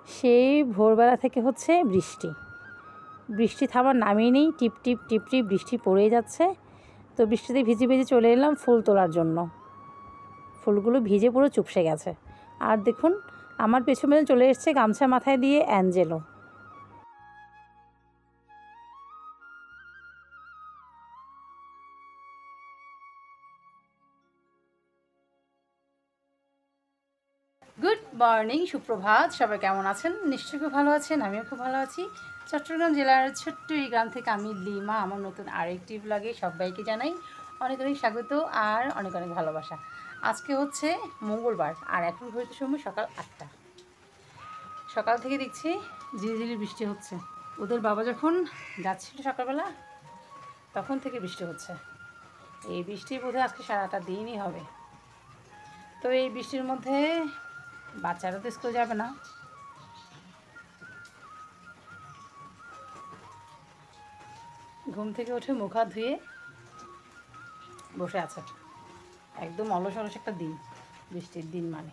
সেই ভোরবেলা থেকে হচ্ছে বৃষ্টি, বৃষ্টি থামার নামই নেই, টিপ টিপ টিপ টিপ বৃষ্টি পড়েই যাচ্ছে। তো বৃষ্টিতে ভিজে ভিজে চলে এলাম ফুল তোলার জন্য। ফুলগুলো ভিজে পুরো চুপসে গেছে। আর দেখুন আমার পেছনে চলে এসছে গামছা মাথায় দিয়ে অ্যাঞ্জেলো। গুড মর্নিং, সুপ্রভাত। সবাই কেমন আছেন? নিশ্চয়ই খুব ভালো আছেন, আমিও খুব ভালো আছি। চট্টগ্রাম জেলার ছোট্ট এই গ্রাম থেকে আমি লিমা আমার নতুন আরেকটি ব্লগে সবাইকে জানাই অনেক অনেক স্বাগত আর অনেক অনেক ভালোবাসা। আজকে হচ্ছে মঙ্গলবার আর এখন ঘড়িতে সময় সকাল 8টা। সকাল থেকে দেখছি ঝিরিঝিরি বৃষ্টি হচ্ছে। ওদের বাবা যখন যাচ্ছিল সকালবেলা তখন থেকে বৃষ্টি হচ্ছে। এই বৃষ্টি বোধহয় আজকে সারাটা দিনই হবে। তো এই বৃষ্টির মধ্যে বাচ্চারা তো স্কুল যাবে না, ঘুম থেকে উঠে মুখ হাত ধুয়ে বসে আছে। একদম অলস অলস একটা দিন, বৃষ্টির দিন মানে।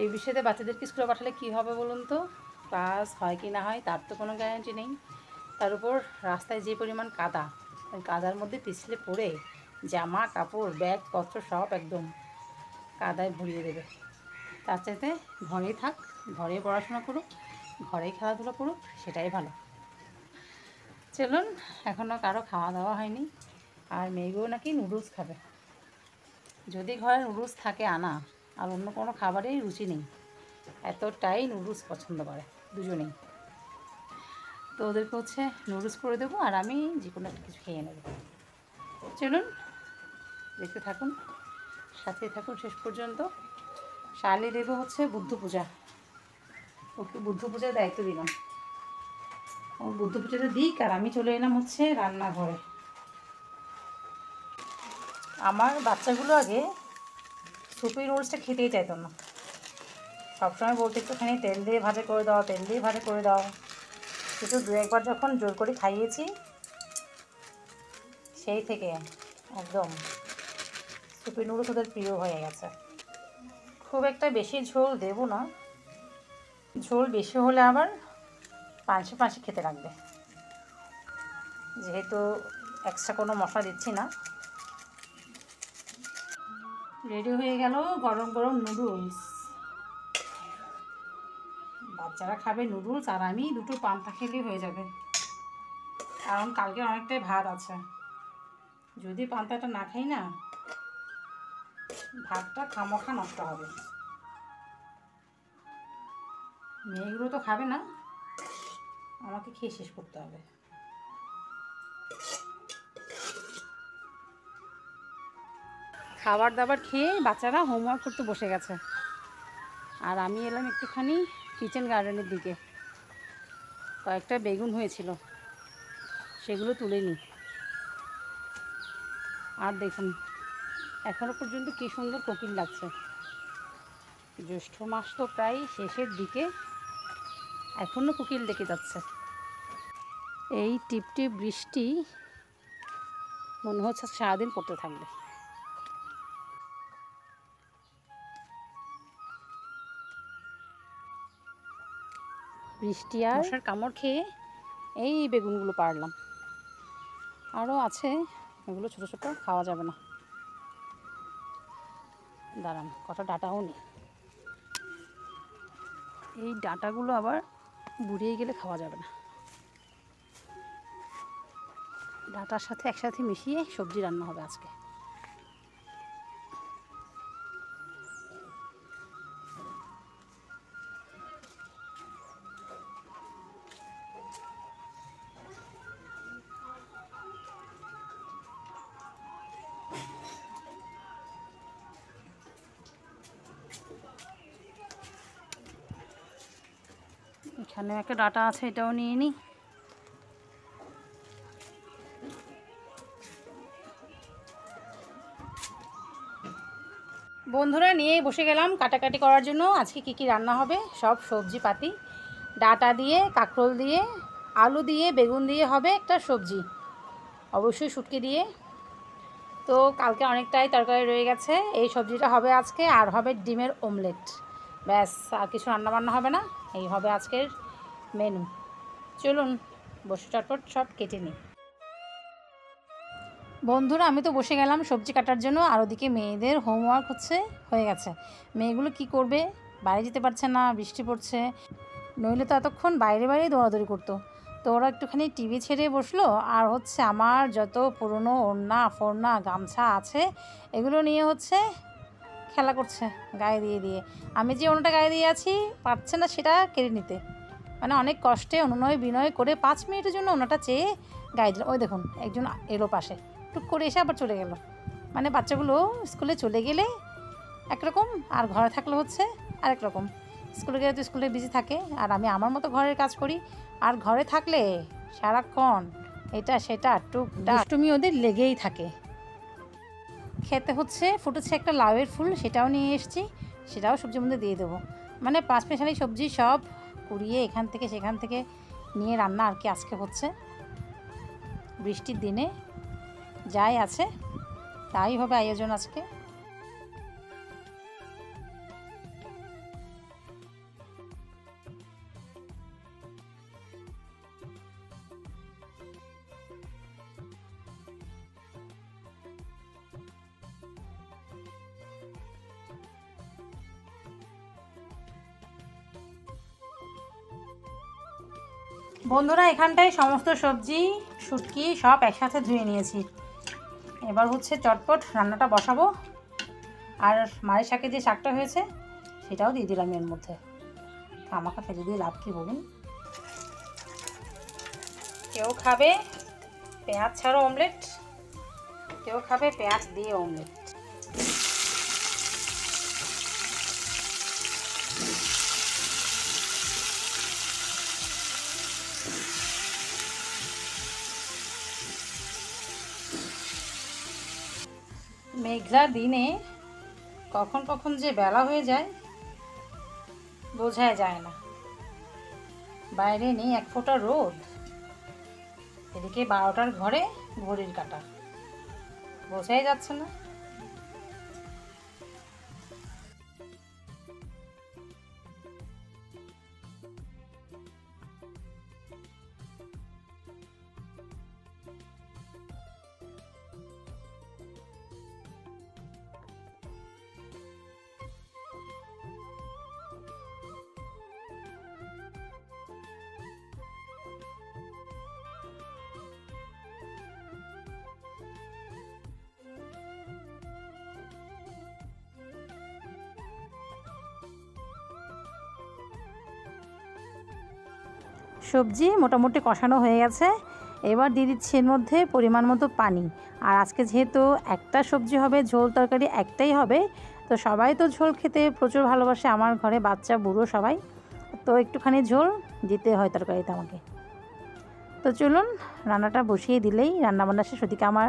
এই বৃষ্টিতে বাচ্চাদেরকে স্কুলে পাঠালে কী হবে বলুন তো? ক্লাস হয় কি না হয় তার তো কোনো গ্যারান্টি নেই। তার উপর রাস্তায় যে পরিমাণ কাদা, ওই কাদার মধ্যে পিছলে পড়ে জামা কাপড় ব্যাগপত্র সব একদম কাদায় ভরিয়ে দেবে। তার চাইতে ঘরেই থাক, ঘরেই পড়াশোনা করুক, ঘরেই খেলাধুলা করুক, সেটাই ভালো। চলুন, এখনও কারো খাওয়া দাওয়া হয়নি আর মেয়েগুলো নাকি নুডলস খাবে। যদি ঘরে নুডলস থাকে আনা, আর অন্য কোনো খাবারেই রুচি নেই, এতটাই নুডলস পছন্দ করে দুজনেই। তো ওদেরকে হচ্ছে নুডলস করে দেবো আর আমি যে কোনো একটা কিছু খেয়ে নেব। চলুন দেখতে থাকুন, সাথে থাকুন শেষ পর্যন্ত। শালি দেবো হচ্ছে বুদ্ধ পূজা, ওকে বুদ্ধ পূজার দায়িত্ব দিলাম। ও বুদ্ধ পূজাটা দিক আর আমি চলে এলাম হচ্ছে রান্নাঘরে। আমার বাচ্চাগুলো আগে সুপি রোলসটা খেতেই চাইতো না, সবসময় বলতে একটুখানি তেল দিয়ে ভাজা করে দাও, তেল দিয়ে ভাজা করে দাও। কিন্তু দু একবার যখন জোর করে খাইয়েছি সেই থেকে একদম সুপি নুডলস ওদের প্রিয় হয়ে গেছে। খুব একটা বেশি ঝোল দেবো না, ঝোল বেশি হলে আবার পাঁচশে পাঁচশে খেতে লাগবে। যেহেতু এক্সট্রা কোনো মশলা দিচ্ছি না। রেডি হয়ে গেল গরম গরম নুডলস। বাচ্চারা খাবে নুডলস আর আমি দুটো পান্তা খেলেই হয়ে যাবে, কারণ কালকে অনেকটাই ভাত আছে। যদি পান্তাটা না খাই না, ভাতটা খামোখা নষ্ট হবে। মেয়েগুলো তো খাবে না, আমাকে খেয়ে শেষ করতে হবে। খাবার দাবার খেয়ে বাচ্চারা হোমওয়ার্ক করতে বসে গেছে আর আমি এলাম একটুখানি কিচেন গার্ডেনের দিকে। কয়েকটা বেগুন হয়েছিল, সেগুলো তুলে নিই। আর দেখুন এখনও পর্যন্ত কী সুন্দর কোকিল লাগছে। জ্যৈষ্ঠ মাস তো প্রায় শেষের দিকে, এখনও কোকিল ডেকে যাচ্ছে। এই টিপটিপ বৃষ্টি মনে হচ্ছে সারাদিন পড়তে থাকবে। বৃষ্টি আর মশার কামড় খেয়ে এই বেগুনগুলো পারলাম, আরও আছে, এগুলো ছোটো ছোটো খাওয়া যাবে না। দাঁড়ান, কটা ডাঁটাও নেই, এই ডাঁটাগুলো আবার বুড়িয়ে গেলে খাওয়া যাবে না। ডাঁটার সাথে একসাথে মিশিয়ে সবজি রান্না হবে আজকে। এখানে একটা ডাঁটা আছে, এটাও নিয়ে নিই। বন্ধুরা নিয়েই বসে গেলাম কাটাকাটি করার জন্য। আজকে কি কি রান্না হবে সব সবজি পাতি, ডাঁটা দিয়ে, কাঁকরোল দিয়ে, আলু দিয়ে, বেগুন দিয়ে হবে একটা সবজি, অবশ্যই শুটকি দিয়ে। তো কালকে অনেকটাই তরকারি রয়ে গেছে, এই সবজিটা হবে আজকে। আর হবে ডিমের অমলেট, ব্যাস, আর কিছু রান্নাবান্না হবে না, এই হবে আজকের মেনু। চলুন বসে চটপট সব কেটে নিই। বন্ধুরা, আমি তো বসে গেলাম সবজি কাটার জন্য, আর ওদিকে মেয়েদের হোমওয়ার্ক হয়ে গেছে। মেয়েগুলো কি করবে, বাইরে যেতে পারছে না, বৃষ্টি পড়ছে, নইলে তো এতক্ষণ বাইরে বাইরেই দৌড়াদৌড়ি করতো। তো ওরা একটুখানি টিভি ছেড়ে বসলো, আর আমার যত পুরনো ওড়না ফোড়না গামছা আছে এগুলো নিয়ে খেলা করছে গায়ে দিয়ে দিয়ে। আমি যে ওনাটা গায়ে দিয়ে আছি পারছে না সেটা কেড়ে নিতে, মানে অনেক কষ্টে অনুনয় বিনয় করে 5 মিনিটের জন্য ওনাটা চেয়ে গায়ে দিল। ওই দেখুন একজন এলো পাশে, টুক করে এসে আবার চলে গেল। মানে বাচ্চাগুলো স্কুলে চলে গেলে একরকম, আর ঘরে থাকলে আরেক রকম। স্কুলে গেলে তো স্কুলে বিজি থাকে, আর আমি আমার মতো ঘরের কাজ করি। আর ঘরে থাকলে সারাক্ষণ এটা সেটা টুকটাক তুমি ওদের লেগেই থাকে। খেতে ফুটেছে একটা লাউয়ের ফুল, সেটাও নিয়ে এসেছি, সেটাও সবজির মধ্যে দিয়ে দেবো। মানে 5 মিশালি সবজি সব কুড়িয়ে এখান থেকে সেখান থেকে নিয়ে রান্না আর কি আজকে হচ্ছে। বৃষ্টির দিনে যাই আছে তাই হবে আয়োজন আজকে। বন্ধুরা, এখানটায় সমস্ত সবজি শুটকি সব একসাথে ধুয়ে নিয়েছি। এবার চটপট রান্নাটা বসাবো। আর মায়ের শাকে যে শাকটা হয়েছে সেটাও দিয়ে দিলাম এর মধ্যে। আমাকে ফেলে দিয়ে লাভ কী বলুন। কেউ খাবে পেঁয়াজ ছাড়া অমলেট, কেউ খাবে পেঁয়াজ দিয়ে অমলেট। মেঘলা দিনে কখন কখন যে বেলা হয়ে যায় বোঝাই যায় না। বাইরে নেই এক ফোঁটা রোদ, এদিকে 12টার ঘরে ঘড়ির কাঁটা, বোঝাই যাচ্ছে না। সবজি মোটামুটি কষানো হয়ে গেছে, এবার দিয়ে দিচ্ছি এর মধ্যে পরিমাণ মতো পানি। আর আজকে যেহেতু একটা সবজি হবে, ঝোল তরকারি একটাই হবে, তো সবাই তো ঝোল খেতে প্রচুর ভালোবাসে আমার ঘরে, বাচ্চা বুড়ো সবাই, তো একটুখানি ঝোল দিতে হয় তরকারিতে আমাকে। তো চলুন রান্নাটা বসিয়ে দিলেই রান্নাবান্না শেষ। ওদিকে আমার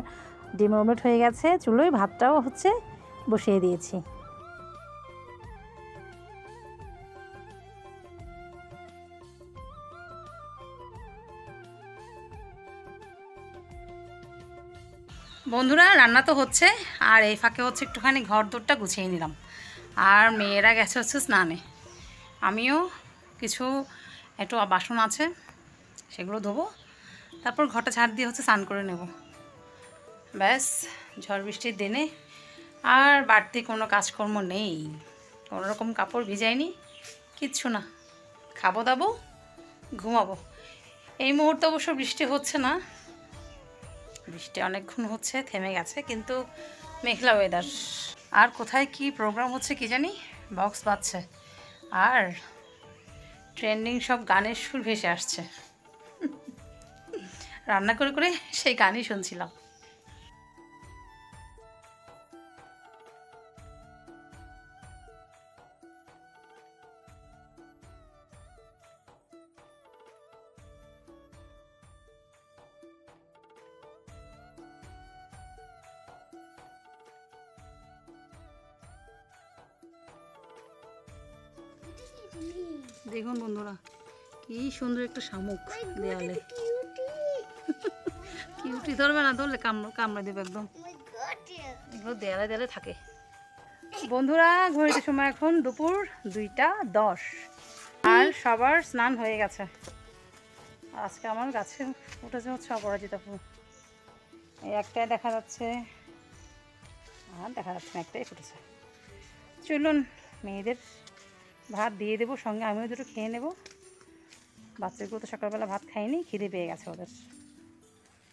ডিম অমলেট হয়ে গেছে, চুলোয় ভাতটাও বসিয়ে দিয়েছি। বন্ধুরা, রান্না তো হচ্ছে, আর এই ফাঁকে একটুখানি ঘর দোরটা গুছিয়ে নিলাম। আর মেয়েরা গেছে স্নানে, আমিও কিছু একটু বাসন আছে সেগুলো ধোবো, তারপর ঘরটা ঝাড় দিয়ে স্নান করে নেব। ব্যাস, ঝড় বৃষ্টির দিনে আর বাড়তি কোনো কাজকর্ম নেই, কোনো রকম কাপড় ভিজাইনি, কিচ্ছু না, খাবো দাবো ঘুমাবো। এই মুহূর্তে অবশ্য বৃষ্টি হচ্ছে না, বৃষ্টি অনেকক্ষণ থেমে গেছে, কিন্তু মেঘলা ওয়েদার। আর কোথায় কি প্রোগ্রাম হচ্ছে কি জানি, বক্স বাজছে আর ট্রেন্ডিং সব গানের সুর ভেসে আসছে। রান্না করে করে সেই গানই শুনছিলাম। দেখুন বন্ধুরা, কি সুন্দর একটা শামুক দেয়ালে। কিউটি ধরবে না, ধরলে কামড়া দেবে একদম। এগুলো দেয়ালে দেয়ালে থাকে। বন্ধুরা ঘড়িতে সময় এখন দুপুর 2:10 আর সবার স্নান হয়ে গেছে। আজকে আমার গাছে উঠেছে হচ্ছে অপরাজিতা ফুল। এই একটাই দেখা যাচ্ছে, আর দেখা যাচ্ছে না, একটাই ফুটেছে। চলুন মেয়েদের ভাত দিয়ে দেবো, সঙ্গে আমিও দুটো খেয়ে নেব। বাচ্চাগুলো তো সকালবেলা ভাত খায়নি, খিদে পেয়ে গেছে ওদের।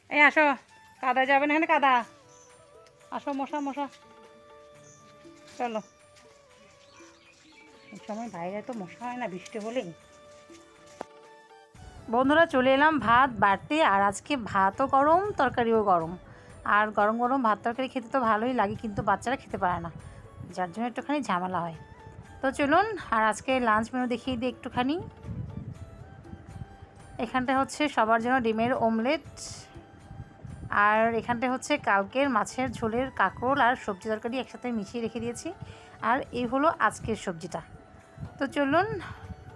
এই আসো, কাদা যাবে না, এখানে কাদা, আসো, মশা মশা, চলো। এই সময় বাইরে তো মশা হয় না বৃষ্টি হলেই। বন্ধুরা চলে এলাম ভাত বাড়তে, আর আজকে ভাতও গরম তরকারিও গরম। আর গরম গরম ভাত তরকারি খেতে তো ভালোই লাগে, কিন্তু বাচ্চারা খেতে পারে না, যার জন্য একটুখানি ঝামেলা হয়। তো চলুন আর আজকে লাঞ্চ মেনু দেখিয়ে দিই একটুখানি। এখানটা হচ্ছে সবার জন্য ডিমের অমলেট, আর এখানটা হচ্ছে কালকের মাছের ঝোলের কাঁকরোল আর সবজি তরকারি একসাথে মিশিয়ে রেখে দিয়েছি। আর এই হলো আজকের সবজিটা। তো চলুন,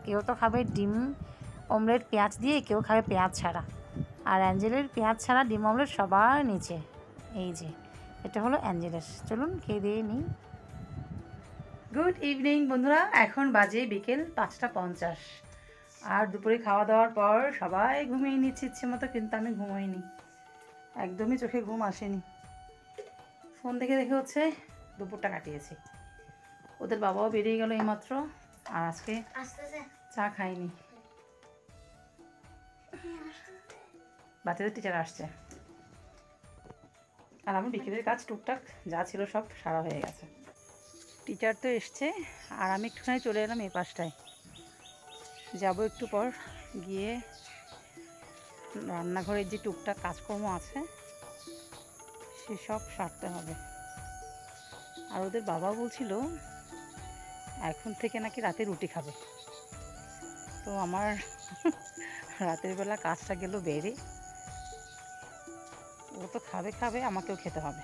কেউ তো খাবে ডিম অমলেট পেঁয়াজ দিয়ে, কেউ খাবে পেঁয়াজ ছাড়া। আর অ্যাঞ্জেলের পেঁয়াজ ছাড়া ডিম অমলেট সবার নিচে। এই যে এটা হলো অ্যাঞ্জেলের। চলুন খেয়ে দিয়ে নিই। গুড ইভিনিং বন্ধুরা, এখন বাজে বিকেল 5:50। আর দুপুরে খাওয়া দাওয়ার পর সবাই ঘুমিয়ে নিচ্ছে ইচ্ছে মতো, কিন্তু আমি ঘুমোইনি, একদমই চোখে ঘুম আসেনি। ফোন দেখে দেখে হচ্ছে দুপুরটা কাটিয়েছি। ওদের বাবাও বেরিয়ে গেল এইমাত্র, আর আজকে চা খাইনি। বাচ্চাদের টিচার আসছে, আর আমার বিকেলের কাজ টুকটাক যা ছিল সব সারা হয়ে গেছে। টিচার তো এসছে, আর আমি একটুখানি চলে এলাম এই পাশটায়। যাব একটু পর, গিয়ে রান্নাঘরের যে টুকটাক কাজকর্ম আছে সেসব সারতে হবে। আর ওদের বাবা বলছিল এখন থেকে নাকি রাতে রুটি খাবে। তো আমার রাতের বেলা কাজটা গেল বেড়ে। ও তো খাবে খাবে, আমাকেও খেতে হবে।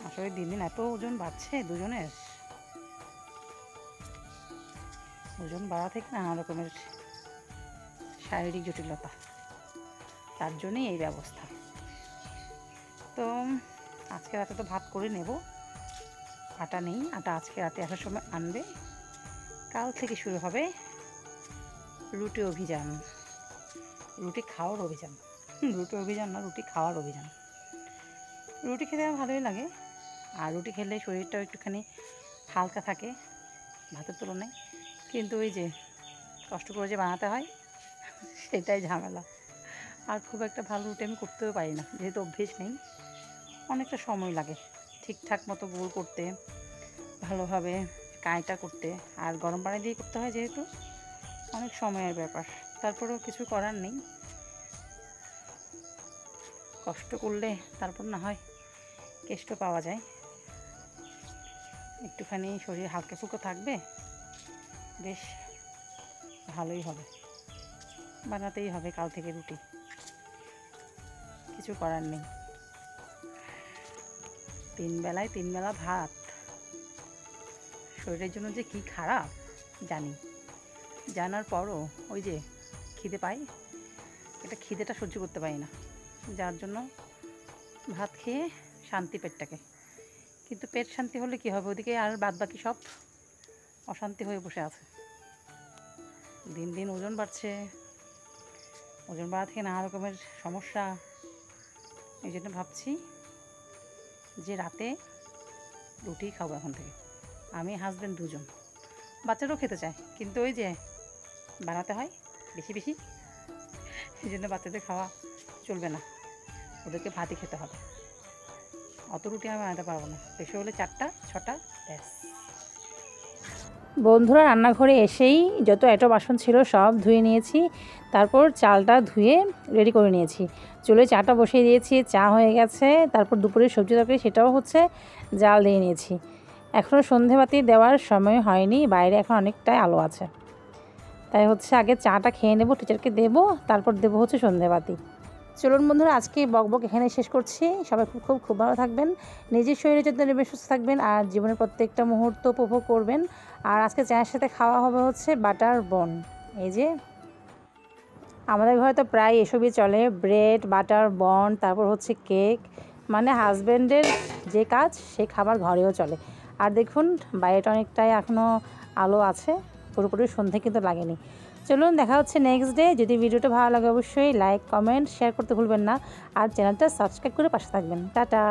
আসলে দিন দিন এত ওজন বাড়ছে দুজনের, ওজন বাড়া থেকে নানা রকমের শারীরিক জটিলতা, তার জন্যই এই ব্যবস্থা। তো আজকে রাতে তো ভাত করে নেব, আটা নেই, আটা আজকে রাতে আসার সময় আনবে। কাল থেকে শুরু হবে রুটি অভিযান, রুটি খাওয়ার অভিযান। রুটি অভিযান না, রুটি খাওয়ার অভিযান। রুটি খেতে আমার ভালোই লাগে, আর রুটি খেলে শরীরটাও একটুখানি হালকা থাকে ভাতের তুলনায়। কিন্তু ওই যে কষ্ট করে যে বানাতে হয় সেটাই ঝামেলা। আর খুব একটা ভালো রুটি আমি করতেও পারি না, যেহেতু অভ্যেস নেই। অনেকটা সময় লাগে ঠিকঠাক মতো গোল করতে, ভালোভাবে কাঁইটা করতে, আর গরম পানি দিয়ে করতে হয় যেহেতু, অনেক সময়ের ব্যাপার। তারপরেও কিছু করার নেই, কষ্ট করলে তারপর না হয় কেষ্ট পাওয়া যায়। একটুখানি শরীর হালকা ফুলকা থাকবে, বেশ ভালোই হবে। বানাতেই হবে কাল থেকে রুটি, কিছু করার নেই। 3 বেলায় 3 বেলা ভাত শরীরের জন্য যে কি খারাপ জানি, জানার পরও ওই যে খিদে পাই, এটা খিদেটা সহ্য করতে পারি না, যার জন্য ভাত খেয়ে শান্তি পেটটাকে। কিন্তু পেট শান্তি হলে কী হবে, ওদিকে আর বাদ বাকি সব অশান্তি হয়ে বসে আছে। দিন দিন ওজন বাড়ছে, ওজন বাড়া থেকে নানা রকমের সমস্যা। এই জন্য ভাবছি যে রাতে রুটি খাবো এখন থেকে, আমি হাজব্যান্ড দুজন। বাচ্চারাও খেতে চায়, কিন্তু ওই যে বানাতে হয় বেশি বেশি, এই জন্য বাচ্চাদের খাওয়া চলবে না, ওদেরকে ভাতই খেতে হবে। অত রুটি আমি বানাতে পারবো না, বেশি হলে 4টা 6টা ব্যাস। বন্ধুরা রান্নাঘরে এসেই যত এঁটো বাসন ছিল সব ধুয়ে নিয়েছি, তারপর চালটা ধুয়ে রেডি করে নিয়েছি। চুলোয় চাটা বসিয়ে দিয়েছি, চা হয়ে গেছে। তারপর দুপুরের সবজি তরকারি সেটাও হচ্ছে, জাল দিয়ে নিয়েছি। এখনও সন্ধেবাতি দেওয়ার সময় হয়নি, বাইরে এখন অনেকটাই আলো আছে, তাই হচ্ছে আগে চাটা খেয়ে নেব, টিচারকে দেবো, তারপর দেবো হচ্ছে সন্ধেবাতি। চলুন বন্ধুরা আজকে বকবক এখানে শেষ করছি। সবাই খুব ভালো থাকবেন, নিজের শরীরের যত্ন নেবেন, সুস্থ থাকবেন, আর জীবনের প্রত্যেকটা মুহূর্ত উপভোগ করবেন। আর আজকে চায়ের সাথে খাওয়া হবে হচ্ছে বাটার বন। এই যে আমাদের ঘরে তো প্রায় এসবই চলে, ব্রেড, বাটার বন, তারপর হচ্ছে কেক, মানে হাজব্যান্ডের যে কাজ সেই খাবার ঘরেও চলে। আর দেখুন বাইরেটা অনেকটাই এখনও আলো আছে, পুরোপুরি সন্ধে কিন্তু লাগেনি। চলুন দেখা হচ্ছে নেক্সট ডে। যদি ভিডিওটা ভালো লাগে অবশ্যই লাইক, কমেন্ট, শেয়ার করতে ভুলবেন না। আর চ্যানেলটা সাবস্ক্রাইব করে পাশে থাকবেন। টাটা।